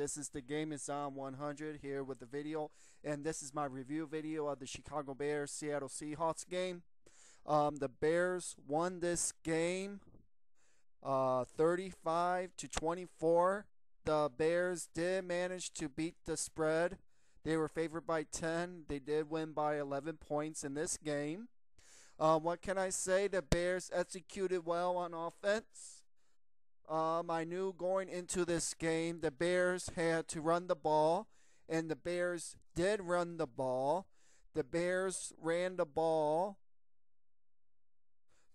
This is the Game is on 100 here with the video, and this is my review video of the Chicago Bears Seattle Seahawks game. The Bears won this game 35-24. The Bears did manage to beat the spread. They were favored by 10. They did win by 11 points in this game. What can I say? The Bears executed well on offense. I knew going into this game the Bears had to run the ball, and the Bears did run the ball. The Bears ran the ball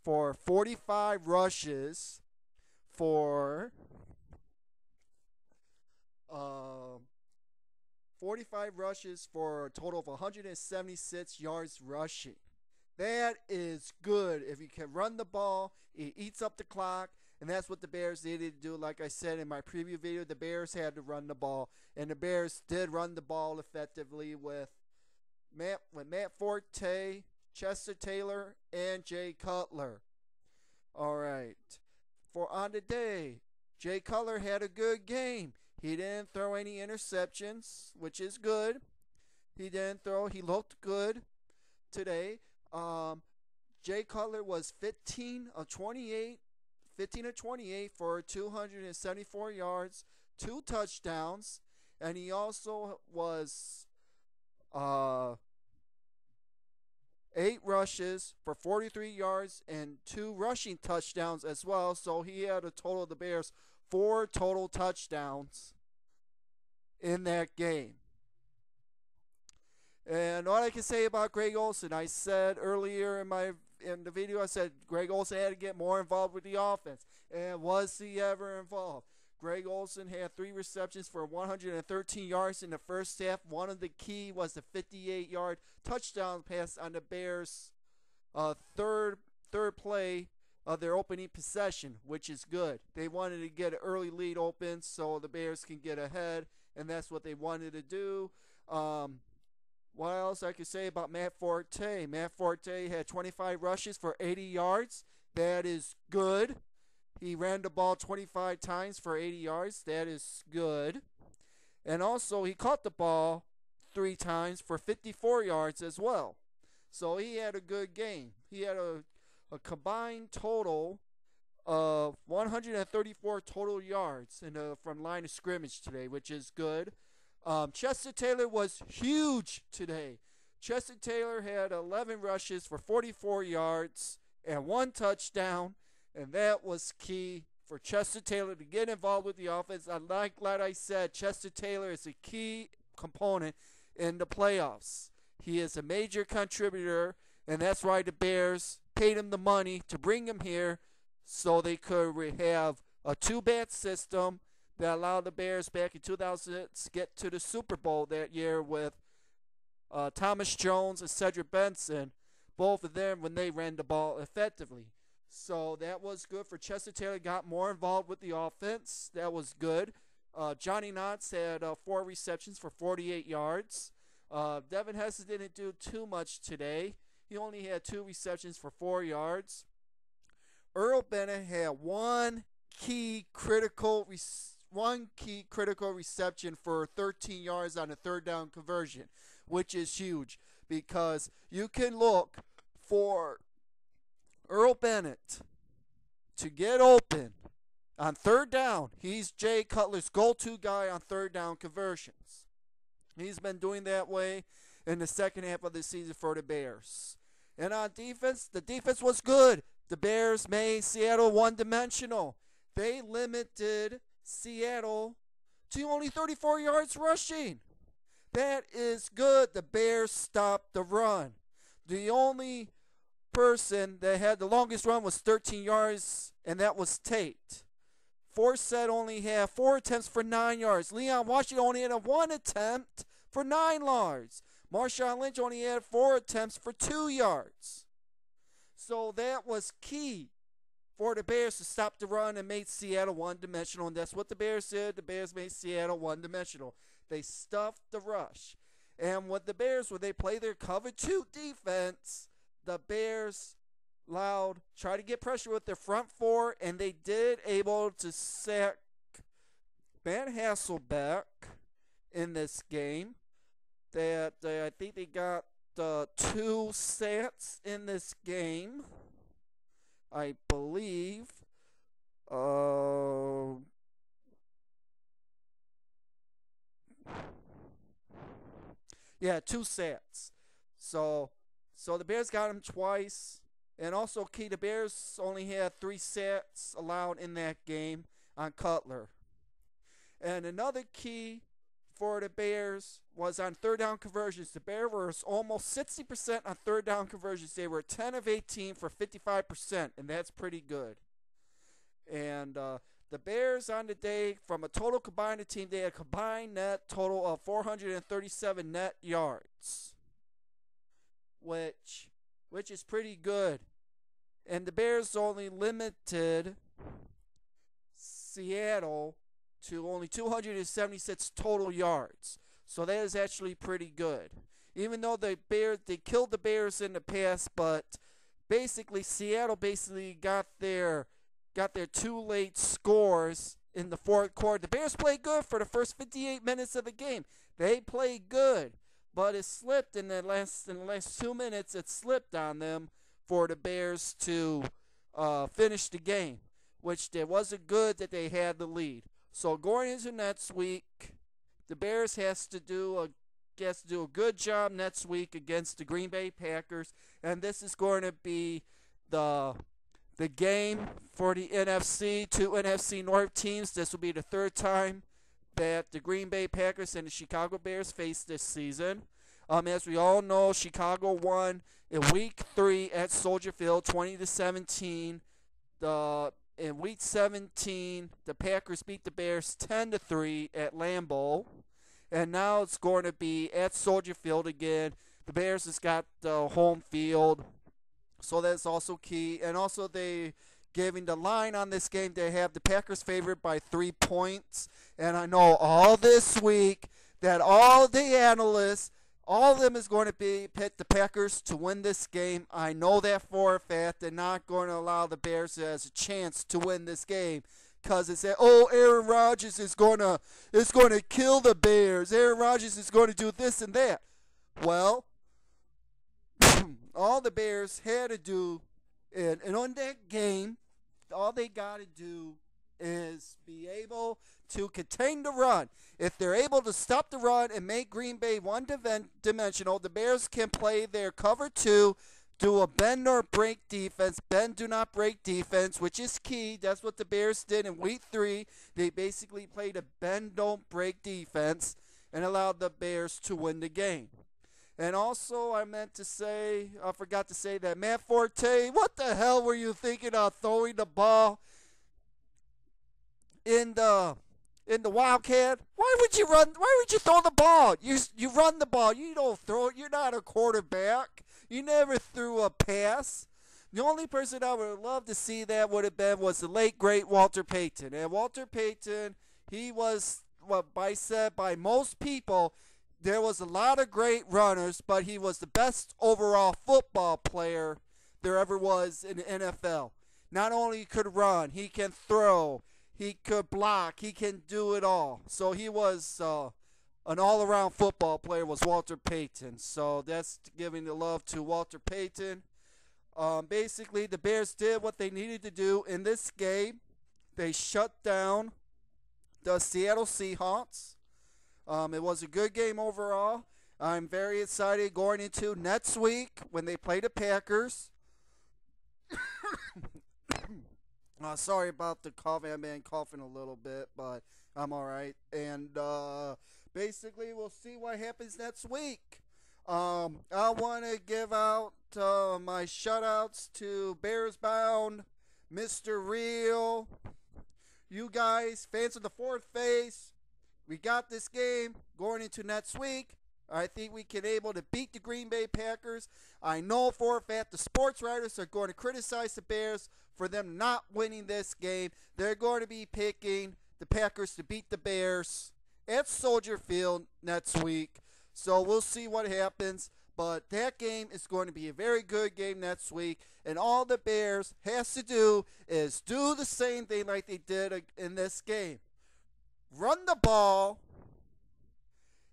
for 45 rushes for 45 rushes for a total of 176 yards rushing. That is good. If you can run the ball, it eats up the clock. And that's what the Bears needed to do. Like I said in my preview video, the Bears had to run the ball. And the Bears did run the ball effectively with Matt Forte, Chester Taylor, and Jay Cutler. All right. For on the day, Jay Cutler had a good game. He didn't throw any interceptions, which is good. He looked good today. Jay Cutler was 15 of 28 for 274 yards, 2 touchdowns, and he also was 8 rushes for 43 yards and 2 rushing touchdowns as well. So he had a total of the Bears 4 total touchdowns in that game. And what I can say about Greg Olsen, I said earlier in the video, I said Greg Olsen had to get more involved with the offense. And was he ever involved? Greg Olsen had 3 receptions for 113 yards in the first half. One of the key was the 58-yard touchdown pass on the Bears' third play of their opening possession, which is good. They wanted to get an early lead open so the Bears can get ahead, and that's what they wanted to do. What else I could say about Matt Forte? Matt Forte had 25 rushes for 80 yards. That is good. He ran the ball 25 times for 80 yards. That is good. And also, he caught the ball 3 times for 54 yards as well. So he had a good game. He had a combined total of 134 total yards from line of scrimmage today, which is good. Chester Taylor was huge today. Chester Taylor had 11 rushes for 44 yards and 1 touchdown, and that was key for Chester Taylor to get involved with the offense. Like I said, Chester Taylor is a key component in the playoffs. He is a major contributor, and that's why the Bears paid him the money to bring him here so they could have a 2-bat system that allowed the Bears back in 2000 to get to the Super Bowl that year with Thomas Jones and Cedric Benson, both of them when they ran the ball effectively. So that was good for Chester Taylor. Got more involved with the offense. That was good. Johnny Knotts had 4 receptions for 48 yards. Devin Hester didn't do too much today. He only had 2 receptions for 4 yards. Earl Bennett had one key critical reception for 13 yards on a 3rd down conversion, which is huge because you can look for Earl Bennett to get open on 3rd down. He's Jay Cutler's go-to guy on 3rd down conversions. He's been doing that way in the second half of the season for the Bears. And on defense, the defense was good. The Bears made Seattle one-dimensional. They limited Seattle to only 34 yards rushing. That is good. The Bears stopped the run. The only person that had the longest run was 13 yards, and that was Tate. Forsett only had 4 attempts for 9 yards. Leon Washington only had 1 attempt for 9 yards. Marshawn Lynch only had 4 attempts for 2 yards. So that was key for the Bears to stop the run and made Seattle one-dimensional, and that's what the Bears did. The Bears made Seattle one-dimensional. They stuffed the rush. And with the Bears, when they play their cover 2 defense, the Bears try to get pressure with their front 4, and they did able to sack Ben Hasselbeck in this game. That I think they got 2 sets in this game, I believe. Uh, yeah, 2 sets. So, so the Bears got him twice, and also key. The Bears only had 3 sets allowed in that game on Cutler. And another key for the Bears was on third down conversions. The Bears were almost 60% on third down conversions. They were 10 of 18 for 55%, and that's pretty good. And the Bears on the day, from a total combined team, they had a combined net total of 437 net yards, which is pretty good. And the Bears only limited Seattle to only 276 total yards. So that is actually pretty good. Even though they killed the Bears in the past, but basically Seattle got their 2 late scores in the fourth quarter. The Bears played good for the first 58 minutes of the game. They played good, but it slipped in the last 2 minutes. It slipped on them for the Bears to finish the game, which it wasn't good that they had the lead. So going into next week, the Bears has to do a good job next week against the Green Bay Packers, and this is going to be the game for the NFC, 2 NFC North teams. This will be the third time that the Green Bay Packers and the Chicago Bears face this season. As we all know, Chicago won in Week 3 at Soldier Field, 20-17. In Week 17, the Packers beat the Bears 10-3 at Lambeau, and now it's going to be at Soldier Field again. The Bears has got the home field, so that's also key. And also, they giving the line on this game, they have the Packers favored by 3 points. And I know all this week that all the analysts, all of them is going to pick the Packers to win this game. I know that for a fact. They're not going to allow the Bears as a chance to win this game, because it said, "Oh, Aaron Rodgers is going to kill the Bears. Aaron Rodgers is going to do this and that." Well, all the Bears had to do, and on that game, all they got to do is be able to contain the run. If they're able to stop the run and make Green Bay one-dimensional, the Bears can play their cover 2, do a bend or break defense, bend do not break defense, which is key. That's what the Bears did in Week 3. They basically played a bend don't break defense and allowed the Bears to win the game. And also, I forgot to say that Matt Forte, what the hell were you thinking of throwing the ball in the Wildcat? Why would you run? Why would you throw the ball? You run the ball. You don't throw it. You're not a quarterback. You never threw a pass. The only person I would love to see that would have been was the late great Walter Payton. And Walter Payton, he was said by most people, there was a lot of great runners, but he was the best overall football player there ever was in the NFL. Not only could run, he can throw, he could block, he can do it all. So he was an all-around football player, was Walter Payton. So that's giving the love to Walter Payton. Basically, the Bears did what they needed to do in this game. They shut down the Seattle Seahawks. It was a good game overall. I'm very excited going into next week when they play the Packers. Sorry about the cough. I've been coughing a little bit, but I'm all right. And basically, we'll see what happens next week. I want to give out my shout-outs to Bears Bound, Mr. Real, you guys, fans of the fourth phase. We got this game going into next week. I think we can able to beat the Green Bay Packers. I know for a fact the sports writers are going to criticize the Bears for them not winning this game. They're going to be picking the Packers to beat the Bears at Soldier Field next week. So we'll see what happens. But that game is going to be a very good game next week. And all the Bears has to do is do the same thing like they did in this game. run the ball,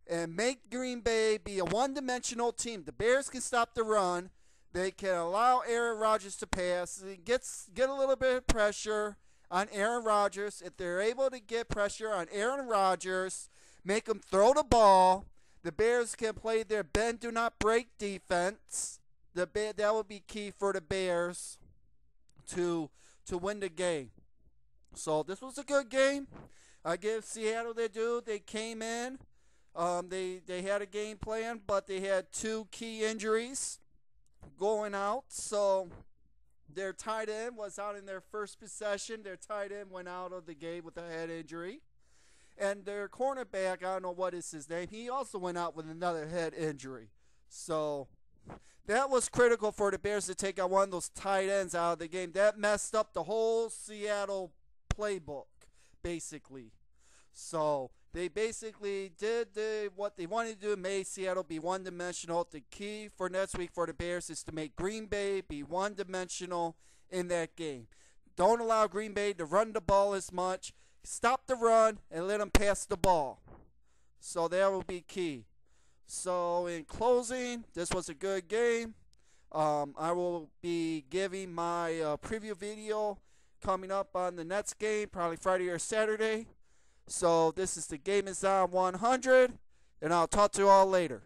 and make Green Bay be a one-dimensional team. The Bears can stop the run. They can allow Aaron Rodgers to pass. Get a little bit of pressure on Aaron Rodgers. If they're able to get pressure on Aaron Rodgers, make him throw the ball, the Bears can play their bend, do not break defense. That would be key for the Bears to win the game. So this was a good game. I give Seattle their due. They came in. They had a game plan, but they had two key injuries going out. So their tight end was out in their first possession. Their tight end went out of the game with a head injury. And their cornerback, I don't know what is his name, he also went out with another head injury. So that was critical for the Bears to take out one of those tight ends out of the game. That messed up the whole Seattle playbook, basically. So they basically did what they wanted to do, made Seattle be one-dimensional. The key for next week for the Bears is to make Green Bay be one-dimensional in that game. Don't allow Green Bay to run the ball as much. Stop the run and let them pass the ball. So that will be key. So in closing, this was a good game. I will be giving my preview video coming up on the Nets game, probably Friday or Saturday. So this is the Game Is On 100, and I'll talk to you all later.